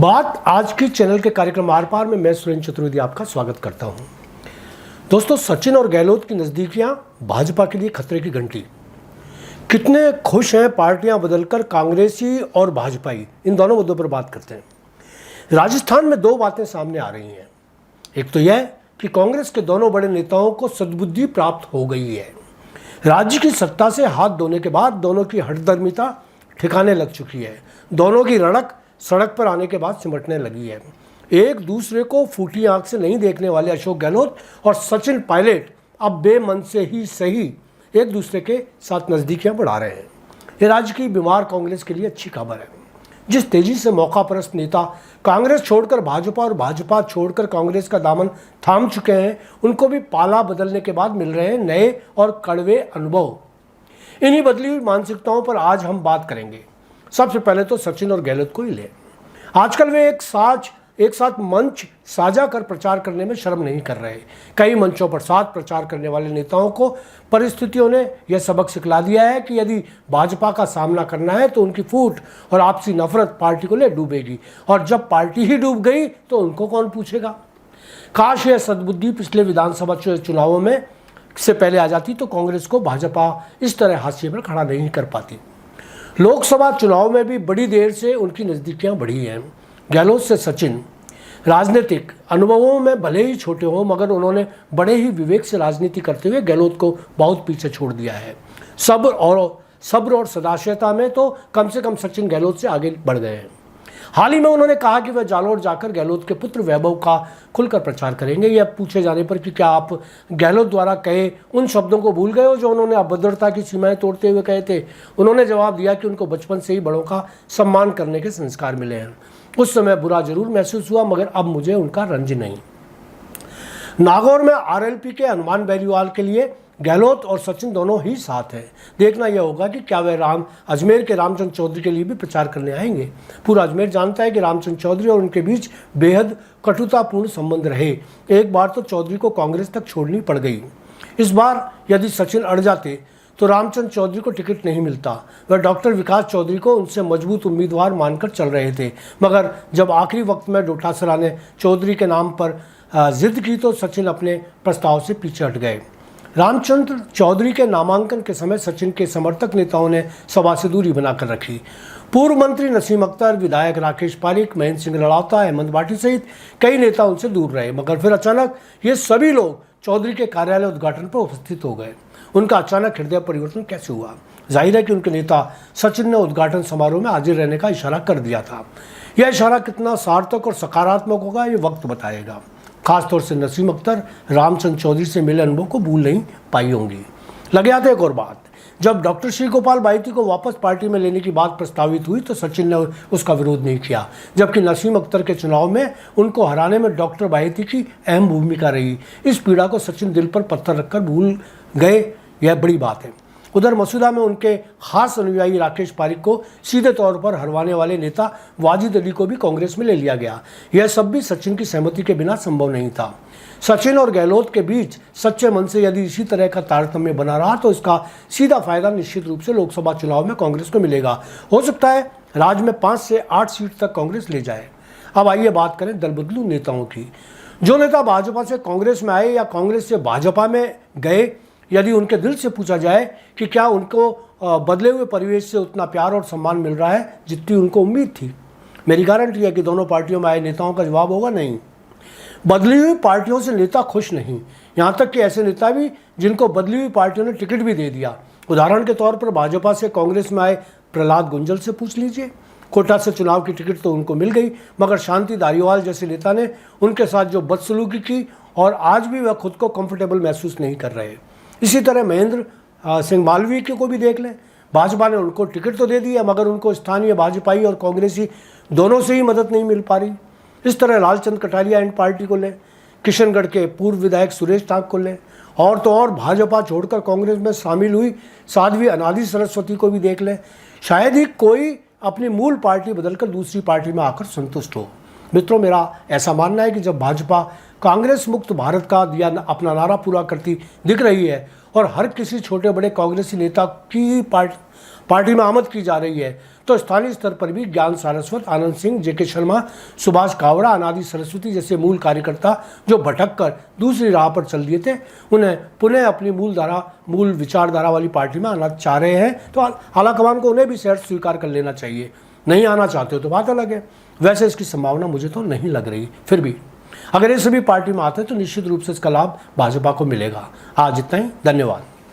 बात आज की चैनल के कार्यक्रम आर पार में मैं सुरेंद्र चतुर्वेदी आपका स्वागत करता हूं। दोस्तों, सचिन और गहलोत की नज़दीकियां भाजपा के लिए खतरे की घंटी। कितने खुश हैं पार्टियां बदलकर कांग्रेसी और भाजपाई, इन दोनों मुद्दों पर बात करते हैं। राजस्थान में दो बातें सामने आ रही हैं। एक तो यह कि कांग्रेस के दोनों बड़े नेताओं को सद्बुद्धि प्राप्त हो गई है। राज्य की सत्ता से हाथ धोने के बाद दोनों की हठधर्मिता ठिकाने लग चुकी है। दोनों की रड़क सड़क पर आने के बाद सिमटने लगी है। एक दूसरे को फूटी आंख से नहीं देखने वाले अशोक गहलोत और सचिन पायलट अब बेमन से ही सही एक दूसरे के साथ नज़दीकियां बढ़ा रहे हैं। ये राज्य की बीमार कांग्रेस के लिए अच्छी खबर है। जिस तेजी से मौकापरस्त नेता कांग्रेस छोड़कर भाजपा और भाजपा छोड़कर कांग्रेस का दामन थाम चुके हैं, उनको भी पाला बदलने के बाद मिल रहे हैं नए और कड़वे अनुभव। इन्हीं बदली हुई मानसिकताओं पर आज हम बात करेंगे। सबसे पहले तो सचिन और गहलोत को ही ले। आजकल वे एक साथ मंच साझा कर प्रचार करने में शर्म नहीं कर रहे। कई मंचों पर साथ प्रचार करने वाले नेताओं को परिस्थितियों ने यह सबक सिखला दिया है कि यदि भाजपा का सामना करना है तो उनकी फूट और आपसी नफरत पार्टी को ले डूबेगी, और जब पार्टी ही डूब गई तो उनको कौन पूछेगा। काश यह सद्बुद्धि पिछले विधानसभा चुनावों में से पहले आ जाती तो कांग्रेस को भाजपा इस तरह हाशिए पर खड़ा नहीं कर पाती। लोकसभा चुनाव में भी बड़ी देर से उनकी नज़दीकियां बढ़ी हैं। गहलोत से सचिन राजनीतिक अनुभवों में भले ही छोटे हों, मगर उन्होंने बड़े ही विवेक से राजनीति करते हुए गहलोत को बहुत पीछे छोड़ दिया है। सब्र और सदाशयता में तो कम से कम सचिन गहलोत से आगे बढ़ गए हैं। हाल ही में उन्होंने कहा कि वह जालोर जाकर गहलोत के पुत्र वैभव का खुलकर प्रचार करेंगे। यह पूछे जाने पर कि क्या आप गहलोत द्वारा कहे उन शब्दों को भूल गए हो जो उन्होंने अभद्रता की सीमाएं तोड़ते हुए कहे थे, उन्होंने जवाब दिया कि उनको बचपन से ही बड़ों का सम्मान करने के संस्कार मिले हैं। उस समय बुरा जरूर महसूस हुआ, मगर अब मुझे उनका रंज नहीं। नागौर में आरएलपी के हनुमान बेनीवाल के लिए गहलोत और सचिन दोनों ही साथ हैं। देखना यह होगा कि क्या वह अजमेर के रामचंद्र चौधरी के लिए भी प्रचार करने आएंगे। पूरा अजमेर जानता है कि रामचंद्र चौधरी और उनके बीच बेहद कटुतापूर्ण संबंध रहे। एक बार तो चौधरी को कांग्रेस तक छोड़नी पड़ गई। इस बार यदि सचिन अड़ जाते तो रामचंद्र चौधरी को टिकट नहीं मिलता। वह डॉक्टर विकास चौधरी को उनसे मजबूत उम्मीदवार मानकर चल रहे थे, मगर जब आखिरी वक्त में डोटासरा ने चौधरी के नाम पर जिद की तो सचिन अपने प्रस्ताव से पीछे हट गए। रामचंद्र चौधरी के नामांकन के समय सचिन के समर्थक नेताओं ने सभा से दूरी बनाकर रखी। पूर्व मंत्री नसीम अख्तर, विधायक राकेश पारिक, महेंद्र सिंह लड़ावता, हेमंत भाटी सहित कई नेता उनसे दूर रहे, मगर फिर अचानक ये सभी लोग चौधरी के कार्यालय उद्घाटन पर उपस्थित हो गए। उनका अचानक हृदय परिवर्तन कैसे हुआ? जाहिर है कि उनके नेता सचिन ने उद्घाटन समारोह में हाजिर रहने का इशारा कर दिया था। यह इशारा कितना सार्थक और सकारात्मक होगा ये वक्त बताएगा। खासतौर से नसीम अख्तर रामचंद्र चौधरी से मिले अनुभव को भूल नहीं पाई होंगी। लगे आते एक और बात, जब डॉक्टर श्री गोपाल बाइती को वापस पार्टी में लेने की बात प्रस्तावित हुई तो सचिन ने उसका विरोध नहीं किया, जबकि नसीम अख्तर के चुनाव में उनको हराने में डॉक्टर बाइती की अहम भूमिका रही। इस पीड़ा को सचिन दिल पर पत्थर रखकर भूल गए, यह बड़ी बात है। उधर मसूदा में उनके खास अनुयायी राकेश पारिक को सीधे तौर पर हरवाने वाले नेता वाजिद अली को भी कांग्रेस में ले लिया गया। यह सब भी सचिन की सहमति के बिना संभव नहीं था। सचिन और गहलोत के बीच सच्चे मन से यदि इसी तरह का तारतम्य बना रहा तो इसका सीधा फायदा निश्चित रूप से लोकसभा चुनाव में कांग्रेस को मिलेगा। हो सकता है राज्य में 5 से 8 सीट तक कांग्रेस ले जाए। अब आइए बात करें दल बदलू नेताओं की। जो नेता भाजपा से कांग्रेस में आए या कांग्रेस से भाजपा में गए, यदि उनके दिल से पूछा जाए कि क्या उनको बदले हुए परिवेश से उतना प्यार और सम्मान मिल रहा है जितनी उनको उम्मीद थी, मेरी गारंटी है कि दोनों पार्टियों में आए नेताओं का जवाब होगा नहीं। बदली हुई पार्टियों से नेता खुश नहीं, यहाँ तक कि ऐसे नेता भी जिनको बदली हुई पार्टियों ने टिकट भी दे दिया। उदाहरण के तौर पर भाजपा से कांग्रेस में आए प्रहलाद गुंजल से पूछ लीजिए। कोटा से चुनाव की टिकट तो उनको मिल गई, मगर शांति धारीवाल जैसे नेता ने उनके साथ जो बदसलूकी की और आज भी वह खुद को कंफर्टेबल महसूस नहीं कर रहे। इसी तरह महेंद्र सिंह मालवीय को भी देख लें। भाजपा ने उनको टिकट तो दे दिया, मगर उनको स्थानीय भाजपाई और कांग्रेसी दोनों से ही मदद नहीं मिल पा रही। इस तरह लालचंद कटारिया एंड पार्टी को लें, किशनगढ़ के पूर्व विधायक सुरेश टाक को लें, और तो और भाजपा छोड़कर कांग्रेस में शामिल हुई साध्वी अनादि सरस्वती को भी देख लें। शायद ही कोई अपनी मूल पार्टी बदलकर दूसरी पार्टी में आकर संतुष्ट हो। मित्रों, मेरा ऐसा मानना है कि जब भाजपा कांग्रेस मुक्त भारत का दिया अपना नारा पूरा करती दिख रही है और हर किसी छोटे बड़े कांग्रेसी नेता की पार्टी में आमद की जा रही है, तो स्थानीय स्तर पर भी ज्ञान सारस्वत, आनंद सिंह, जेके शर्मा, सुभाष कावड़ा, अनादि सरस्वती जैसे मूल कार्यकर्ता जो भटक कर दूसरी राह पर चल दिए थे, उन्हें पुनः अपनी मूल विचारधारा वाली पार्टी में आना चाह रहे हैं। तो आलाकमान को उन्हें भी शर्त स्वीकार कर लेना चाहिए। नहीं आना चाहते हो तो बात अलग है। वैसे इसकी संभावना मुझे तो नहीं लग रही। फिर भी अगर ये सभी पार्टी में आते हैं तो निश्चित रूप से इसका लाभ भाजपा को मिलेगा। आज इतना ही, धन्यवाद।